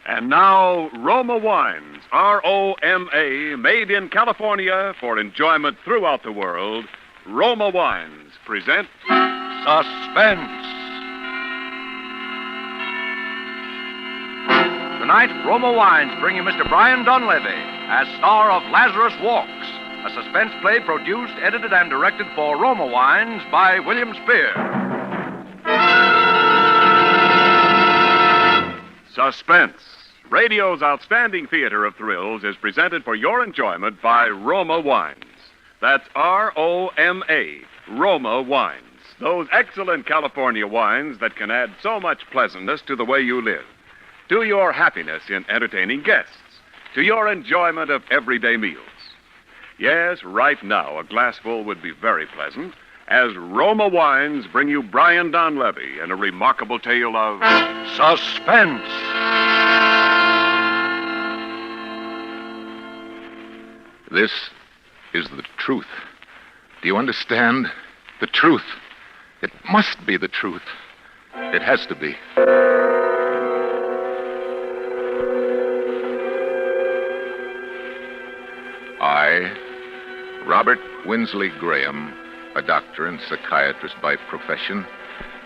And now, Roma Wines, R-O-M-A, made in California for enjoyment throughout the world. Roma Wines present Suspense. Tonight, Roma Wines bring you Mr. Brian Donlevy as star of Lazarus Walks, a suspense play produced, edited, and directed for Roma Wines by William Spear. Suspense. Radio's outstanding theater of thrills is presented for your enjoyment by Roma Wines. That's R-O-M-A, Roma Wines. Those excellent California wines that can add so much pleasantness to the way you live, to your happiness in entertaining guests, to your enjoyment of everyday meals. Yes, right now, a glassful would be very pleasant, as Roma Wines bring you Brian Donlevy and a remarkable tale of Suspense. This is the truth. Do you understand? The truth. It must be the truth. It has to be. I, Robert Winsley Graham, a doctor and psychiatrist by profession,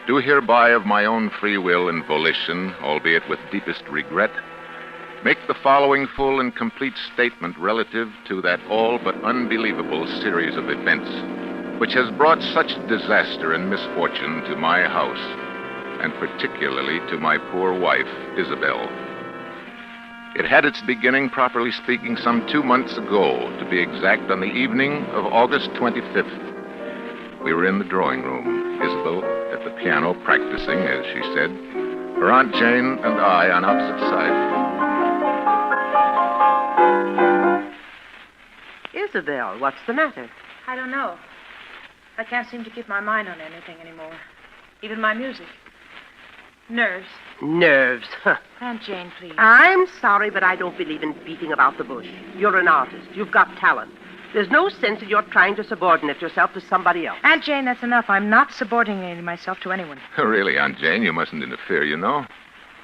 do hereby of my own free will and volition, albeit with deepest regret, make the following full and complete statement relative to that all but unbelievable series of events which has brought such disaster and misfortune to my house, and particularly to my poor wife, Isabel. It had its beginning, properly speaking, some 2 months ago, to be exact, on the evening of August 25th. We were in the drawing room, Isabel at the piano practicing, as she said, her Aunt Jane and I on opposite sides. Isabel, what's the matter? I don't know. I can't seem to keep my mind on anything anymore. Even my music. Nerves. Nerves. Huh. Aunt Jane, please. I'm sorry, but I don't believe in beating about the bush. You're an artist. You've got talent. There's no sense in your trying to subordinate yourself to somebody else. Aunt Jane, that's enough. I'm not subordinating myself to anyone. Really, Aunt Jane, you mustn't interfere, you know.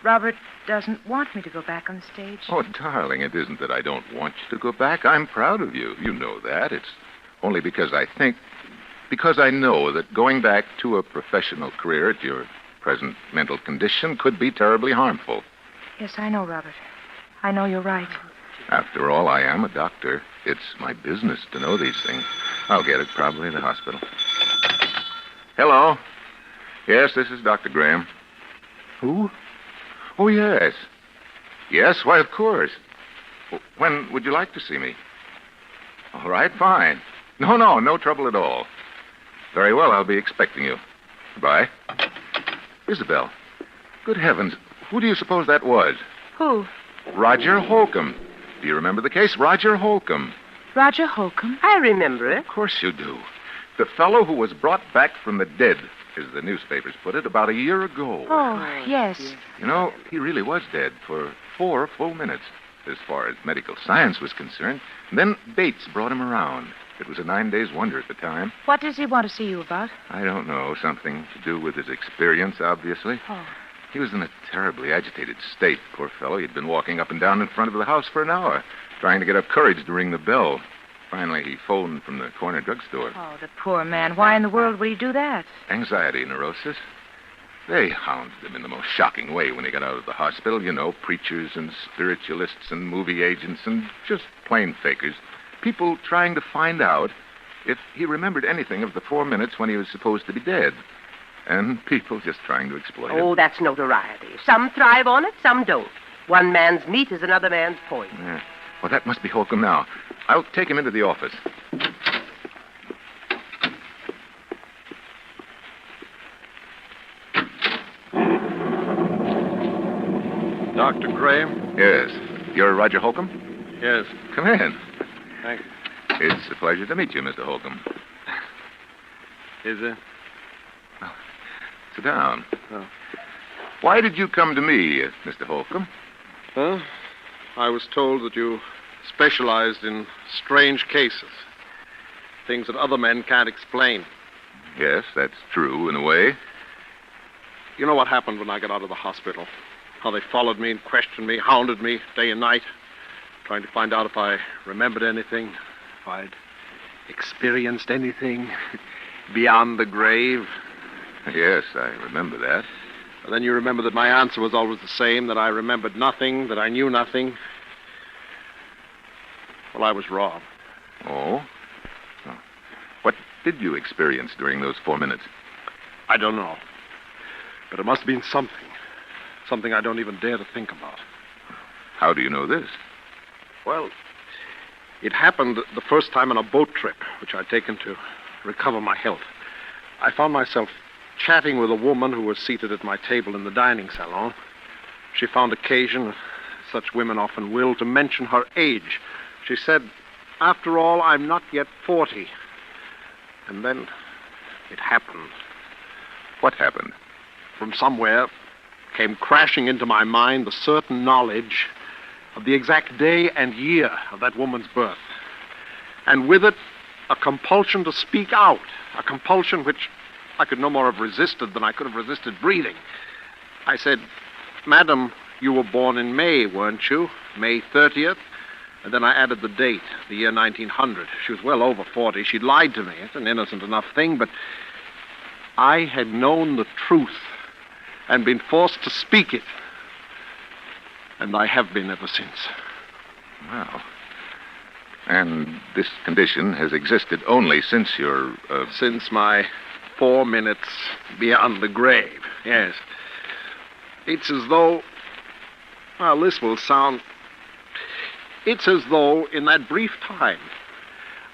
Robert doesn't want me to go back on the stage. Oh, darling, it isn't that I don't want you to go back. I'm proud of you. You know that. It's only because I know that going back to a professional career at your present mental condition could be terribly harmful. Yes, I know, Robert. I know you're right. After all, I am a doctor. It's my business to know these things. I'll get it probably in the hospital. Hello. Yes, this is Dr. Graham. Who? Oh, yes. Yes, why, of course. When would you like to see me? All right, fine. No trouble at all. Very well, I'll be expecting you. Goodbye. Isabel, good heavens, who do you suppose that was? Who? Roger Holcomb. Do you remember the case? Roger Holcomb. Roger Holcomb? I remember it. Of course you do. The fellow who was brought back from the dead, as the newspapers put it, about a year ago. Oh, yes. You know, he really was dead for 4 full minutes, as far as medical science was concerned. And then Bates brought him around. It was a 9 days wonder at the time. What does he want to see you about? I don't know. Something to do with his experience, obviously. Oh. He was in a terribly agitated state, poor fellow. He'd been walking up and down in front of the house for an hour, trying to get up courage to ring the bell. Finally, he phoned from the corner drugstore. Oh, the poor man. Why in the world would he do that? Anxiety neurosis. They hounded him in the most shocking way when he got out of the hospital. You know, preachers and spiritualists and movie agents and just plain fakers. People trying to find out if he remembered anything of the 4 minutes when he was supposed to be dead. And people just trying to exploit him. Oh, that's notoriety. Some thrive on it, some don't. One man's meat is another man's poison. Yeah. Well, that must be Holcomb now. I'll take him into the office. Dr. Graham? Yes. You're Roger Holcomb? Yes. Come in. Thank you. It's a pleasure to meet you, Mr. Holcomb. Is it? Sit down. Oh. Why did you come to me, Mr. Holcomb? Well, I was told that you specialized in strange cases. Things that other men can't explain. Yes, that's true in a way. You know what happened when I got out of the hospital? How they followed me and questioned me, hounded me day and night, trying to find out if I remembered anything, if I'd experienced anything beyond the grave. Yes, I remember that. And then you remember that my answer was always the same, that I remembered nothing, that I knew nothing. Well, I was wrong. Oh? What did you experience during those 4 minutes? I don't know. But it must have been something. Something I don't even dare to think about. How do you know this? Well, it happened the first time on a boat trip, which I'd taken to recover my health. I found myself chatting with a woman who was seated at my table in the dining salon. She found occasion, such women often will, to mention her age. She said, "After all, I'm not yet 40. And then it happened. What happened? From somewhere came crashing into my mind the certain knowledge of the exact day and year of that woman's birth. And with it, a compulsion to speak out, a compulsion which I could no more have resisted than I could have resisted breathing. I said, "Madam, you were born in May, weren't you? May 30th? And then I added the date, the year 1900. She was well over 40. She'd lied to me. It's an innocent enough thing, but I had known the truth and been forced to speak it. And I have been ever since." Wow. And this condition has existed only since your... Since my 4 minutes beyond the grave, yes. It's as though... Well, this will sound... It's as though, in that brief time,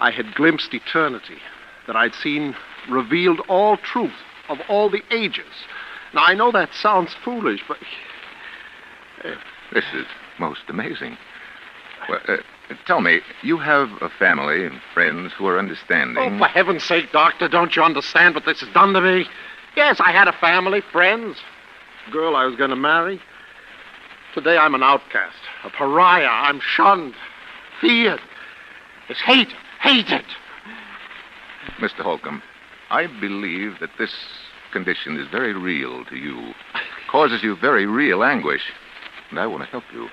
I had glimpsed eternity, that I'd seen revealed all truth of all the ages. Now, I know that sounds foolish, but... This is most amazing. Well, tell me, you have a family and friends who are understanding. Oh, for heaven's sake, Doctor, don't you understand what this has done to me? Yes, I had a family, friends, a girl I was going to marry. Today I'm an outcast, a pariah. I'm shunned, feared, is hated. Mr. Holcomb, I believe that this condition is very real to you, causes you very real anguish, and I want to help you.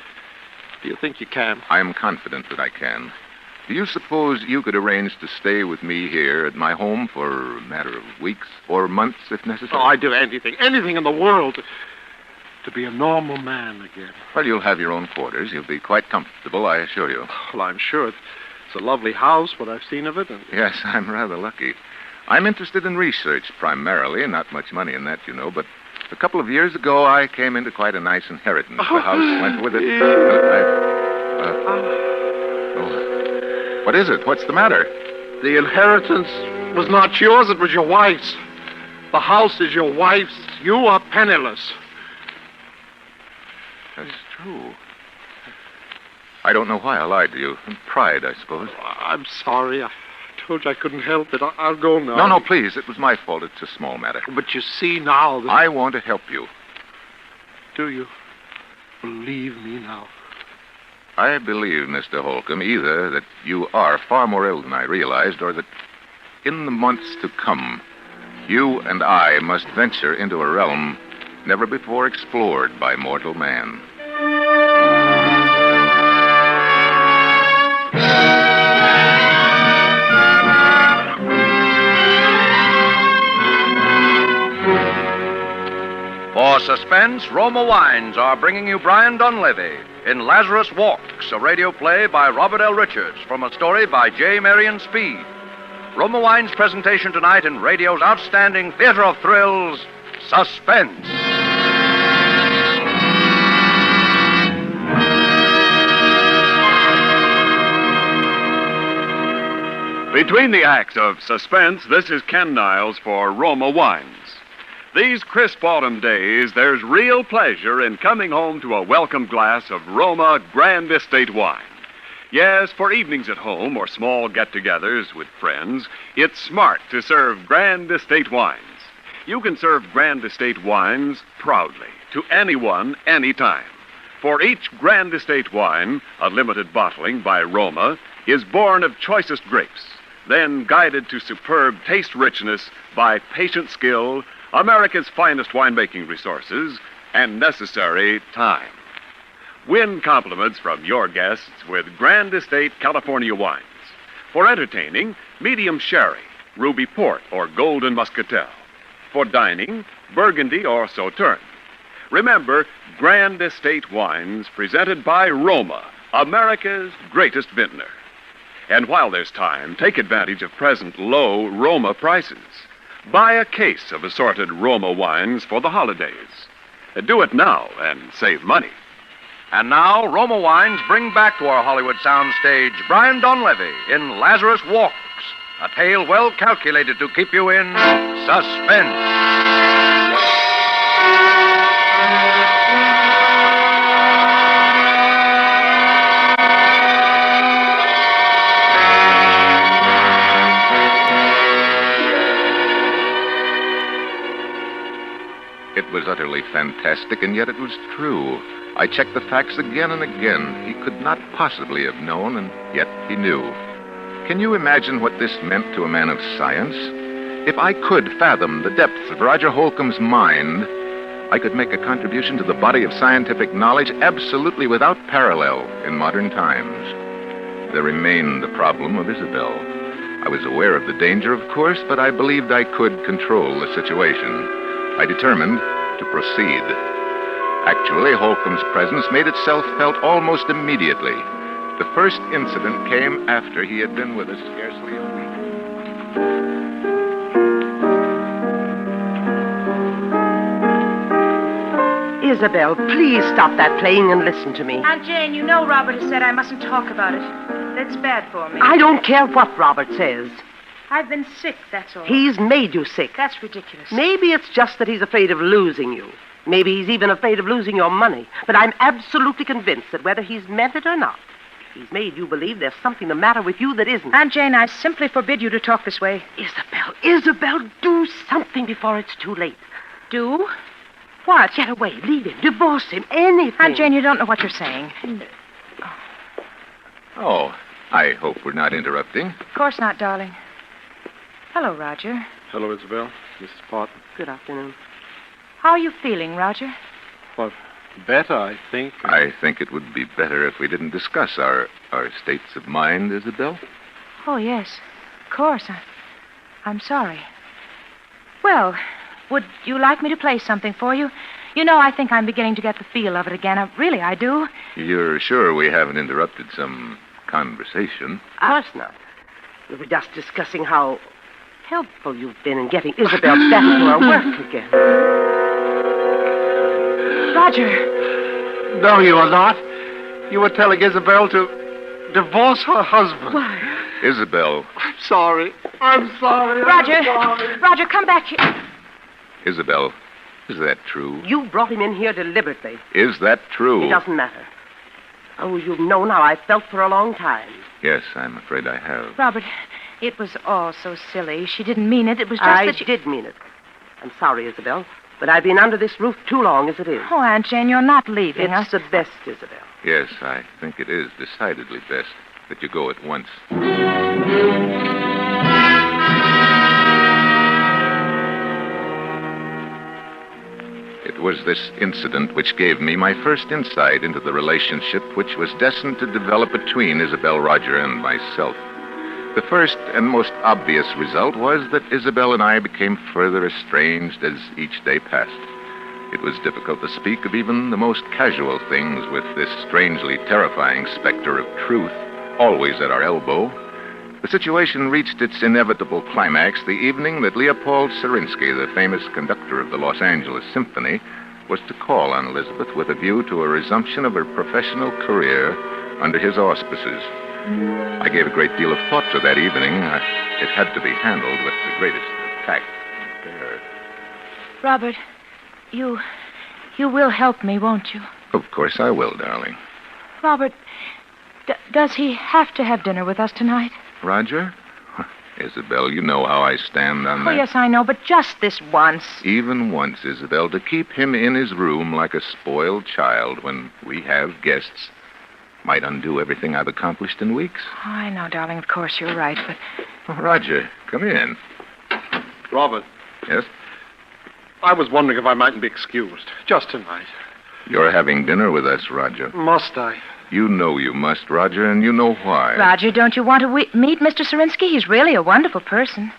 Do you think you can? I am confident that I can. Do you suppose you could arrange to stay with me here at my home for a matter of weeks or months, if necessary? Oh, I'd do anything in the world to be a normal man again. Well, you'll have your own quarters. You'll be quite comfortable, I assure you. Well, I'm sure it's a lovely house, what I've seen of it. And... Yes, I'm rather lucky. I'm interested in research primarily, not much money in that, you know, but a couple of years ago I came into quite a nice inheritance. The house went with it. What is it? What's the matter? The inheritance was not yours, it was your wife's. The house is your wife's. You are penniless. That's true. I don't know why I lied to you. Pride, I suppose. I'm sorry. I told you I couldn't help it. I'll go now. No, please. It was my fault. It's a small matter. But you see now that... I want to help you. Do you believe me now? I believe, Mr. Holcomb, either that you are far more ill than I realized, or that in the months to come, you and I must venture into a realm never before explored by mortal man. For Suspense, Roma Wines are bringing you Brian Dunleavy in Lazarus Walks, a radio play by Robert L. Richards from a story by J. Marion Speed. Roma Wines' presentation tonight in radio's outstanding theater of thrills, Suspense. Between the acts of Suspense, this is Ken Niles for Roma Wines. These crisp autumn days, there's real pleasure in coming home to a welcome glass of Roma Grand Estate wine. Yes, for evenings at home or small get-togethers with friends, it's smart to serve Grand Estate wines. You can serve Grand Estate wines proudly to anyone, anytime. For each Grand Estate wine, a limited bottling by Roma, is born of choicest grapes, then guided to superb taste richness by patient skill, America's finest winemaking resources, and necessary time. Win compliments from your guests with Grand Estate California wines. For entertaining, medium sherry, ruby port, or golden muscatel. For dining, Burgundy or Sauterne. Remember, Grand Estate wines presented by Roma, America's greatest vintner. And while there's time, take advantage of present low Roma prices. Buy a case of assorted Roma wines for the holidays. Do it now and save money. And now, Roma Wines bring back to our Hollywood soundstage Brian Donlevy in Lazarus Walks, a tale well calculated to keep you in suspense. It was utterly fantastic, and yet it was true. I checked the facts again and again. He could not possibly have known, and yet he knew. Can you imagine what this meant to a man of science? If I could fathom the depths of Roger Holcomb's mind, I could make a contribution to the body of scientific knowledge absolutely without parallel in modern times. There remained the problem of Isabel. I was aware of the danger, of course, but I believed I could control the situation. I determined to proceed. Actually, Holcomb's presence made itself felt almost immediately. The first incident came after he had been with us scarcely a week. Isabel, please stop that playing and listen to me. Aunt Jane, you know Robert has said I mustn't talk about it. That's bad for me. I don't care what Robert says. I've been sick, that's all. He's made you sick. That's ridiculous. Maybe it's just that he's afraid of losing you. Maybe he's even afraid of losing your money. But I'm absolutely convinced that whether he's meant it or not, he's made you believe there's something the matter with you that isn't. Aunt Jane, I simply forbid you to talk this way. Isabel, do something before it's too late. Do? What? Get away, leave him, divorce him, anything. Aunt Jane, you don't know what you're saying. Oh, I hope we're not interrupting. Of course not, darling. Hello, Roger. Hello, Isabel. Mrs. Parton. Good afternoon. How are you feeling, Roger? Well, better, I think. I think it would be better if we didn't discuss our states of mind, Isabel. Oh, yes. Of course. I'm sorry. Well, would you like me to play something for you? You know, I think I'm beginning to get the feel of it again. Really, I do. You're sure we haven't interrupted some conversation? Of course not. We were just discussing how helpful you've been in getting Isabel back to her work again. Roger. No, you are not. You were telling Isabel to divorce her husband. Why? Isabel. I'm sorry. I'm sorry. Roger. I'm sorry. Roger, come back here. Isabel, is that true? You brought him in here deliberately. Is that true? It doesn't matter. Oh, you've known how I felt for a long time. Yes, I'm afraid I have. Robert, it was all so silly. She didn't mean it. It was just that she... I did mean it. I'm sorry, Isabel, but I've been under this roof too long as it is. Oh, Aunt Jane, you're not leaving us. It's the best, Isabel. Yes, I think it is decidedly best that you go at once. It was this incident which gave me my first insight into the relationship which was destined to develop between Isabel, Roger, and myself. The first and most obvious result was that Isabel and I became further estranged as each day passed. It was difficult to speak of even the most casual things with this strangely terrifying specter of truth always at our elbow. The situation reached its inevitable climax the evening that Leopold Serinsky, the famous conductor of the Los Angeles Symphony, was to call on Elizabeth with a view to a resumption of her professional career under his auspices. I gave a great deal of thought to that evening. It had to be handled with the greatest tact and care. Robert, you will help me, won't you? Of course I will, darling. Robert, does he have to have dinner with us tonight? Roger? Isabel, you know how I stand on that. Oh, yes, I know, but just this once. Even once, Isabel, to keep him in his room like a spoiled child when we have guests might undo everything I've accomplished in weeks. Oh, I know, darling, of course you're right, but... Oh, Roger, come in. Robert. Yes? I was wondering if I mightn't be excused. Just tonight. You're having dinner with us, Roger. Must I? You know you must, Roger, and you know why. Roger, don't you want to meet Mr. Serinsky? He's really a wonderful person.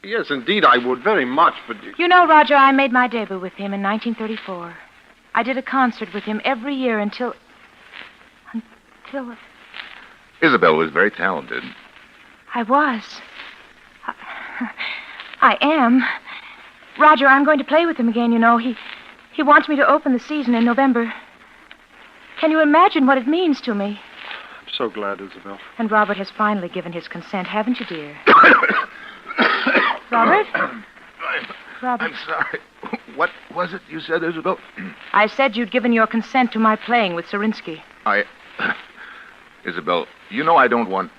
Yes, indeed, I would very much, but... You know, Roger, I made my debut with him in 1934. I did a concert with him every year until... Isabel was very talented. I was. I am. Roger, I'm going to play with him again, you know. He wants me to open the season in November. Can you imagine what it means to me? I'm so glad, Isabel. And Robert has finally given his consent, haven't you, dear? Robert? Robert. I'm sorry. What was it you said, Isabel? I said you'd given your consent to my playing with Serinsky. Isabel, you know I don't want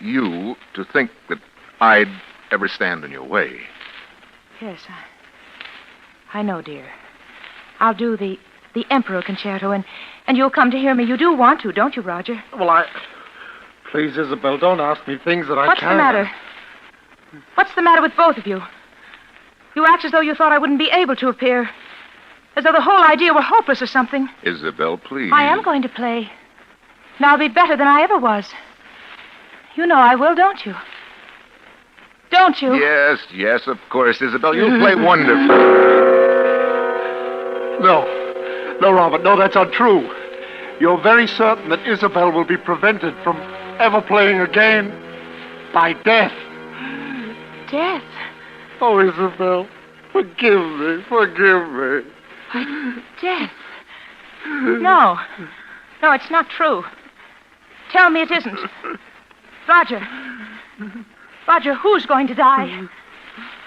you to think that I'd ever stand in your way. Yes, I know, dear. I'll do the Emperor Concerto, and you'll come to hear me. You do want to, don't you, Roger? Well, Please, Isabel, don't ask me things that I can't... What's the matter? What's the matter with both of you? You act as though you thought I wouldn't be able to appear. As though the whole idea were hopeless or something. Isabel, please. I am going to play. And I'll be better than I ever was. You know I will, don't you? Don't you? Yes, of course, Isabel. You'll play wonderfully. No, Robert, no, that's untrue. You're very certain that Isabel will be prevented from ever playing again by death. Death? Oh, Isabel, forgive me. Death? No, it's not true. Tell me it isn't. Roger, who's going to die?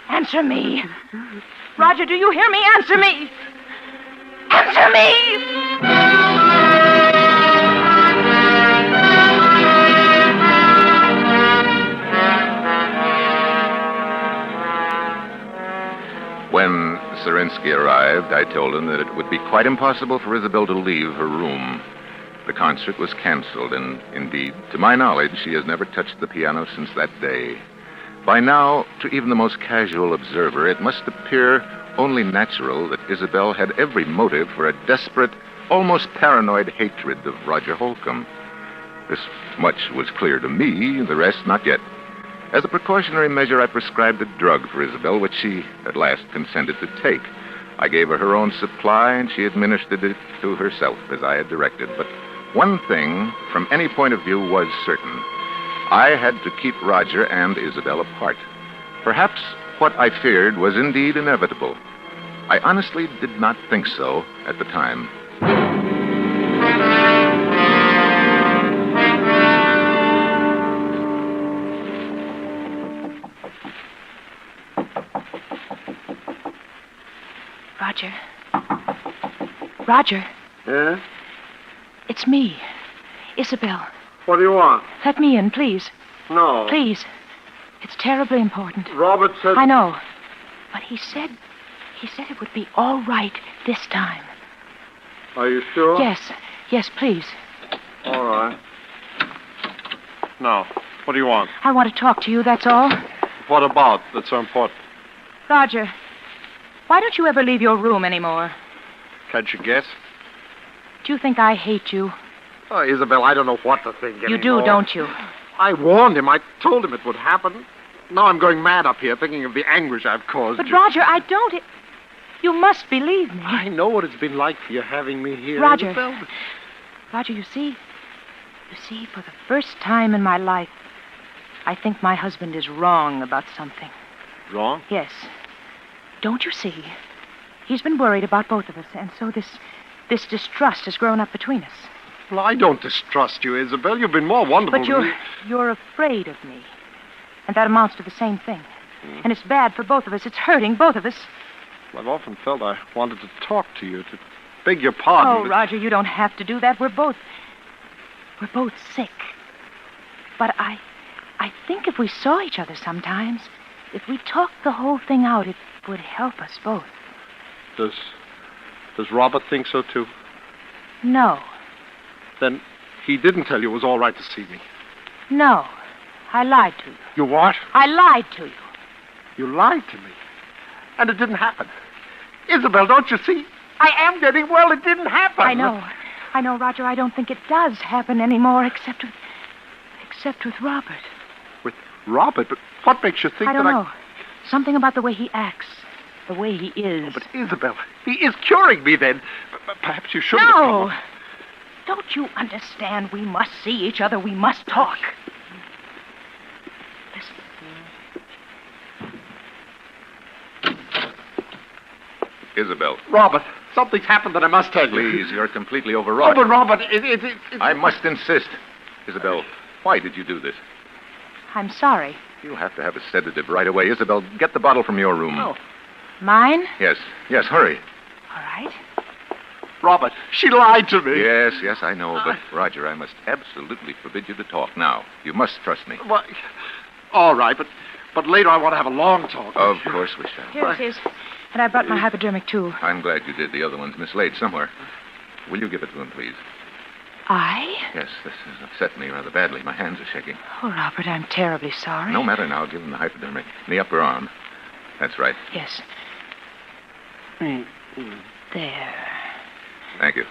Answer me. Roger, do you hear me? Answer me. Answer me! When Serinsky arrived, I told him that it would be quite impossible for Isabel to leave her room. The concert was canceled, and indeed, to my knowledge, she has never touched the piano since that day. By now, to even the most casual observer, it must appear only natural that Isabel had every motive for a desperate, almost paranoid hatred of Roger Holcomb. This much was clear to me, the rest not yet. As a precautionary measure, I prescribed a drug for Isabel, which she at last consented to take. I gave her her own supply, and she administered it to herself as I had directed. But one thing, from any point of view, was certain. I had to keep Roger and Isabel apart. Perhaps what I feared was indeed inevitable. I honestly did not think so at the time. Roger. Yeah? It's me, Isabel. What do you want? Let me in, please. No. Please. It's terribly important. Robert said... I know. But he said it would be all right this time. Are you sure? Yes, please. All right. Now, what do you want? I want to talk to you, that's all. What about that's so important? Roger, why don't you ever leave your room anymore? Can't you guess? Do you think I hate you? Oh, Isabel, I don't know what to think anymore. You do, don't you? I warned him. I told him it would happen. Now I'm going mad up here thinking of the anguish I've caused But, you. Roger, I don't... You must believe me. I know what it's been like for you having me here, Roger. Isabel. Roger, you see, for the first time in my life, I think my husband is wrong about something. Wrong? Yes. Don't you see? He's been worried about both of us, and so this distrust has grown up between us. Well, I don't distrust you, Isabel. You've been more wonderful But to me. you're afraid of me. And that amounts to the same thing. And it's bad for both of us. It's hurting both of us. I've often felt I wanted to talk to you, to beg your pardon. Oh, but... Roger, you don't have to do that. We're both sick. But I think if we saw each other sometimes, if we talked the whole thing out, it would help us both. Does Robert think so, too? No. Then he didn't tell you it was all right to see me. No. I lied to you. You what? I lied to you. You lied to me. And it didn't happen. Isabel, don't you see? I am getting well. It didn't happen. I know, Roger. I don't think it does happen anymore, except with Robert. With Robert? But what makes you think I don't that know. Something about the way he acts, the way he is. Oh, but Isabel, he is curing me then. Perhaps you shouldn't have No! come. Don't you understand? We must see each other. We must talk. Listen. Isabel. Robert, something's happened that I must tell you. Please, you're completely overwrought. Oh, but Robert, I must insist. Isabel, why did you do this? I'm sorry. You'll have to have a sedative right away. Isabel, get the bottle from your room. Oh. Mine? Yes, hurry. All right. Robert, she lied to me. Yes, I know. But, Roger, I must absolutely forbid you to talk now. You must trust me. Well, all right, but later I want to have a long talk. Of course we shall. Here it is. And I brought my hypodermic, too. I'm glad you did. The other one's mislaid somewhere. Will you give it to him, please? I? Yes, this has upset me rather badly. My hands are shaking. Oh, Robert, I'm terribly sorry. No matter now. Give him the hypodermic. In the upper arm. That's right. Yes. There. Thank you.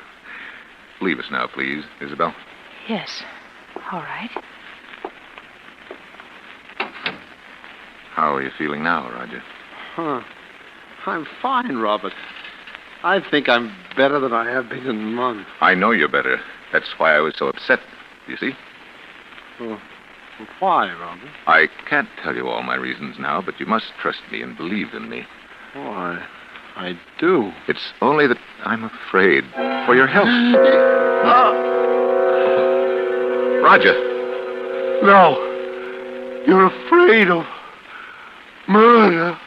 Leave us now, please, Isabel. Yes. All right. How are you feeling now, Roger? Huh. I'm fine, Robert. I think I'm better than I have been in months. I know you're better. That's why I was so upset. You see? Oh, why, Robert? I can't tell you all my reasons now, but you must trust me and believe in me. Oh, I do. It's only that I'm afraid for your health. Roger. No. You're afraid of murder.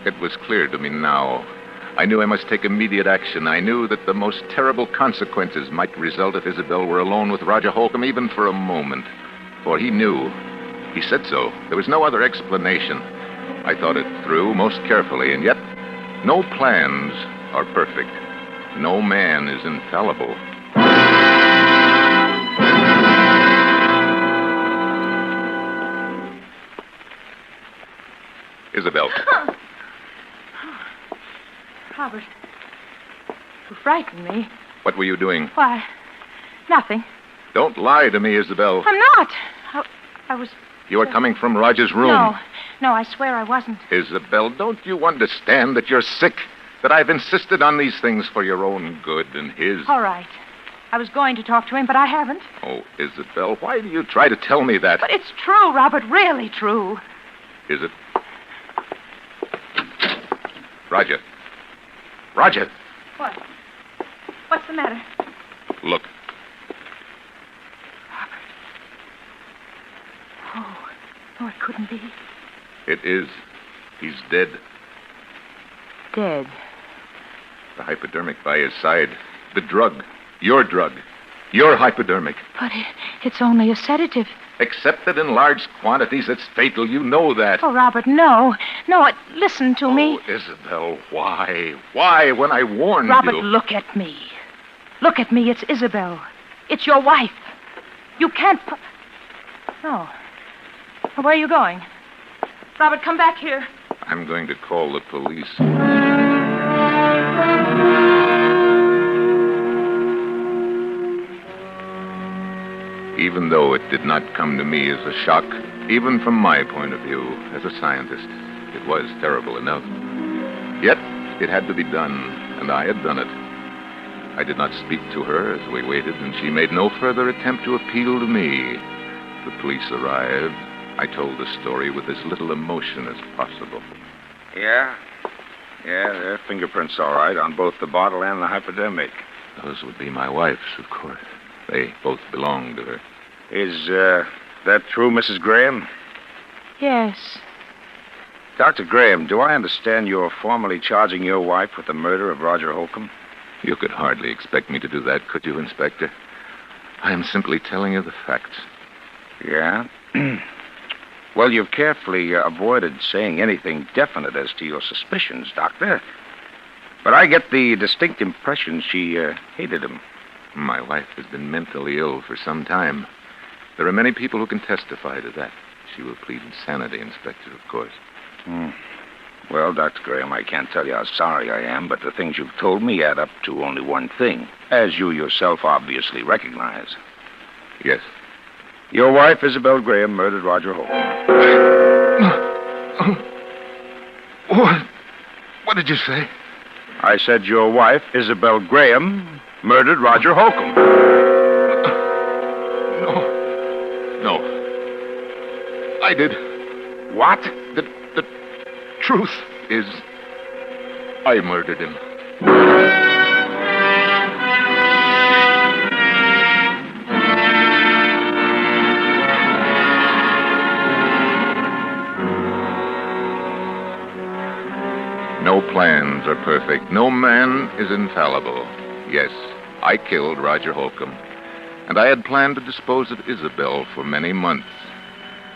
It was clear to me now. I knew I must take immediate action. I knew that the most terrible consequences might result if Isabel were alone with Roger Holcomb, even for a moment. For he knew. He said so. There was no other explanation. I thought it through most carefully, and yet no plans are perfect. No man is infallible. Isabel. Robert, you frightened me. What were you doing? Why, nothing. Don't lie to me, Isabel. I'm not. I was... You are coming from Roger's room. No, I swear I wasn't. Isabel, don't you understand that you're sick? That I've insisted on these things for your own good and his? All right. I was going to talk to him, but I haven't. Oh, Isabel, why do you try to tell me that? But it's true, Robert, really true. Is it? Roger. Roger. What? What's the matter? Look. Robert. Oh, it couldn't be. It is. He's dead. Dead. The hypodermic by his side. The drug. Your drug. Your hypodermic. But it's only a sedative. Except that in large quantities it's fatal. You know that. Oh, Robert, no. No, listen to me. Oh, Isabel, why? Why, when I warned Robert, you? look at me. Look at me. It's Isabel. It's your wife. You can't... No. Where are you going? Robert, come back here. I'm going to call the police. Even though it did not come to me as a shock, even from my point of view as a scientist, it was terrible enough. Yet, it had to be done, and I had done it. I did not speak to her as we waited, and she made no further attempt to appeal to me. The police arrived. I told the story with as little emotion as possible. Yeah, their fingerprints all right on both the bottle and the hypodermic. Those would be my wife's, of course. They both belong to her. Is that true, Mrs. Graham? Yes. Dr. Graham, do I understand you're formally charging your wife with the murder of Roger Holcomb? You could hardly expect me to do that, could you, Inspector? I am simply telling you the facts. Yeah? Well, you've carefully avoided saying anything definite as to your suspicions, Doctor. But I get the distinct impression she hated him. My wife has been mentally ill for some time. There are many people who can testify to that. She will plead insanity, Inspector, of course. Well, Dr. Graham, I can't tell you how sorry I am, but the things you've told me add up to only one thing, as you yourself obviously recognize. Yes. Your wife, Isabel Graham, murdered Roger Holcomb. What did you say? I said your wife, Isabel Graham, murdered Roger Holcomb. No. I did. What? The truth is, I murdered him. No plans are perfect. No man is infallible. Yes, I killed Roger Holcomb, and I had planned to dispose of Isabel for many months.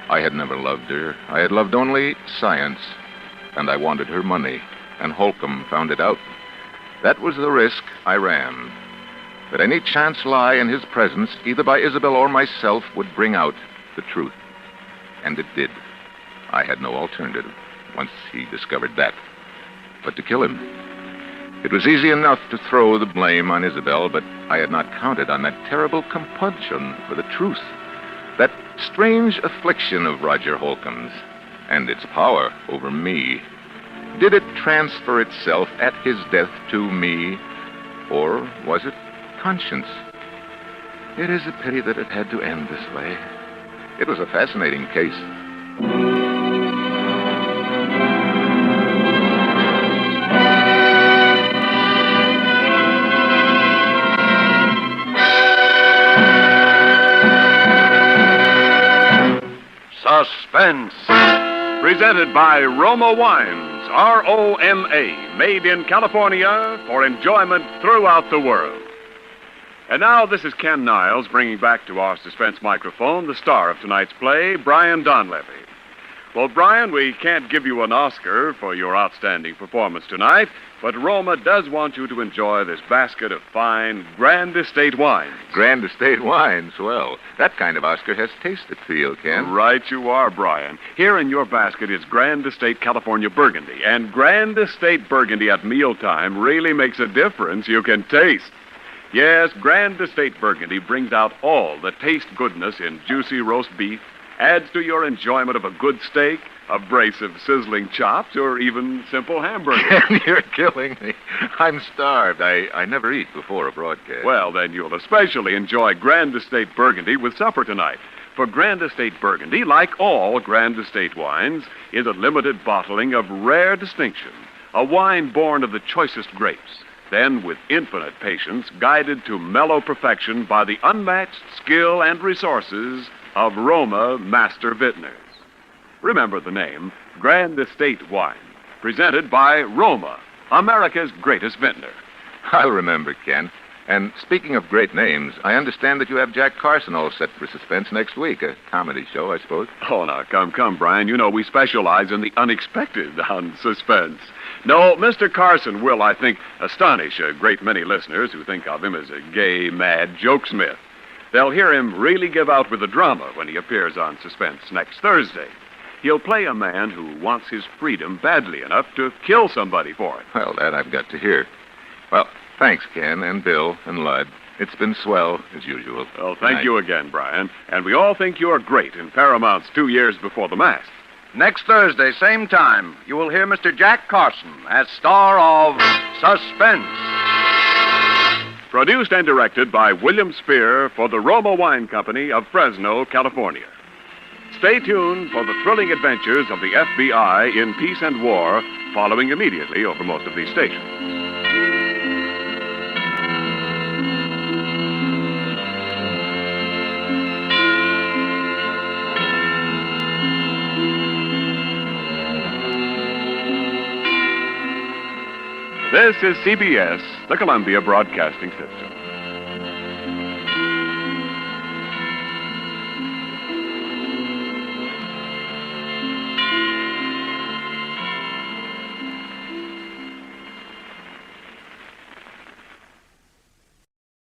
I had never loved her. I had loved only science, and I wanted her money, and Holcomb found it out. That was the risk I ran. That any chance lie in his presence, either by Isabel or myself, would bring out the truth. And it did. I had no alternative once he discovered that but to kill him. It was easy enough to throw the blame on Isabel, but I had not counted on that terrible compunction for the truth. That strange affliction of Roger Holcomb's and its power over me. Did it transfer itself at his death to me, or was it conscience? It is a pity that it had to end this way. It was a fascinating case. Suspense. Presented by Roma Wines, R-O-M-A, made in California for enjoyment throughout the world. And now this is Ken Niles bringing back to our suspense microphone the star of tonight's play, Brian Donlevy. Well, Brian, we can't give you an Oscar for your outstanding performance tonight, but Roma does want you to enjoy this basket of fine Grand Estate wines. Grand Estate wines. Well, that kind of Oscar has taste appeal, Ken. Right you are, Brian. Here in your basket is Grand Estate California Burgundy, and Grand Estate Burgundy at mealtime really makes a difference you can taste. Yes, Grand Estate Burgundy brings out all the taste goodness in juicy roast beef, adds to your enjoyment of a good steak, a brace of sizzling chops, or even simple hamburgers. You're killing me. I'm starved. I never eat before a broadcast. Well, then you'll especially enjoy Grand Estate Burgundy with supper tonight. For Grand Estate Burgundy, like all Grand Estate wines, is a limited bottling of rare distinction, a wine born of the choicest grapes, then with infinite patience, guided to mellow perfection by the unmatched skill and resources of Roma Master Vintners. Remember the name, Grand Estate Wine, presented by Roma, America's greatest vintner. I'll remember, Ken. And speaking of great names, I understand that you have Jack Carson all set for Suspense next week, a comedy show, I suppose. Oh, now, come, Brian. You know we specialize in the unexpected on Suspense. No, Mr. Carson will, I think, astonish a great many listeners who think of him as a gay, mad jokesmith. They'll hear him really give out with the drama when he appears on Suspense next Thursday. He'll play a man who wants his freedom badly enough to kill somebody for it. Well, that I've got to hear. Well, thanks, Ken, and Bill, and Lud. It's been swell, as usual. Well, thank you again, Brian. And we all think you're great in Paramount's 2 years before the mast. Next Thursday, same time, you will hear Mr. Jack Carson as star of Suspense. Produced and directed by William Spear for the Roma Wine Company of Fresno, California. Stay tuned for the thrilling adventures of the FBI in peace and war, following immediately over most of these stations. This is CBS, the Columbia Broadcasting System.